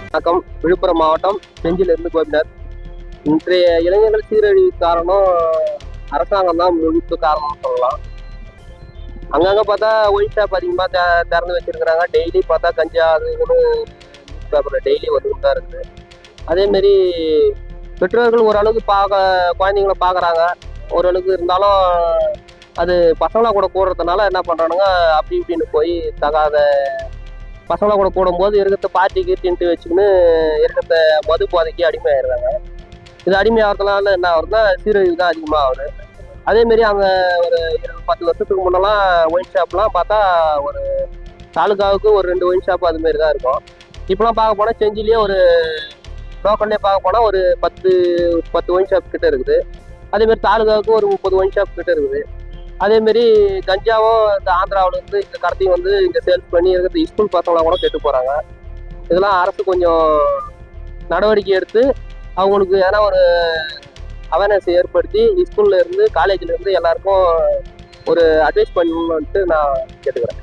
வணக்கம். விழுப்புரம் மாவட்டம் செஞ்சிலிருந்து கோபிநாத். இன்றைய இளைஞர்கள் சீரழிவு காரணம் அரசாங்கம் தான் முழுக்க காரணம் சொல்லலாம். அங்கங்க பார்த்தா ஒயின் ஷாப் அதிகமாக திறந்து வச்சிருக்கிறாங்க. டெய்லி பார்த்தா கஞ்சா அது இதுன்னு நியூஸ் பேப்பரில் டெய்லி வந்துட்டு தான் இருக்குது. அதேமாரி பெற்றோர்கள் ஓரளவுக்கு குழந்தைங்கள பார்க்குறாங்க. ஓரளவுக்கு இருந்தாலும் அது பசங்களா கூட கூடுறதுனால என்ன பண்ணுறானுங்க, அப்படி இப்படின்னு போய் தகாத பசங்களா கூட கூடும்போது இருக்கிறத பார்ட்டிக்கு தின்ட்டு வச்சுக்கின்னு இருக்கிறத மது போதைக்கு அடிமையாயிடுறாங்க. இது அடிமையாகிறதுனால என்ன ஆகுதுன்னா சீரழிவு தான் அதிகமாக ஆகுது. அதேமாரி அங்கே ஒரு 10 வருஷத்துக்கு முன்னெல்லாம் ஒயின் ஷாப்லாம் பார்த்தா ஒரு தாலுக்காவுக்கு ஒரு 2 ஒயின் ஷாப் அதுமாரி தான் இருக்கும். இப்போலாம் பார்க்க போனால் செஞ்சிலேயே ஒரு லோக்கல்லே பார்க்க போனால் ஒரு 10 ஒயின் ஷாப் கிட்ட இருக்குது. அதேமாரி தாலுக்காவுக்கு ஒரு 30 ஒயின் ஷாப் கிட்ட இருக்குது. அதேமாரி கஞ்சாவும் இந்த ஆந்திராவிலேருந்து இந்த கடத்தையும் வந்து இங்கே சேல்ஸ் பண்ணி இருக்கிறது ஸ்கூல் பசங்களாம் கூட கெட்டு போகிறாங்க. இதெல்லாம் அரசு கொஞ்சம் நடவடிக்கை எடுத்து அவங்களுக்கு ஏன்னா ஒரு அவேர்னஸ் ஏற்படுத்தி ஸ்கூல்ல இருந்து காலேஜ்ல இருந்து எல்லாருக்கும் ஒரு அட்வைஸ் பண்ணணும்னுட்டு நான் கேட்டுக்கிறேன்.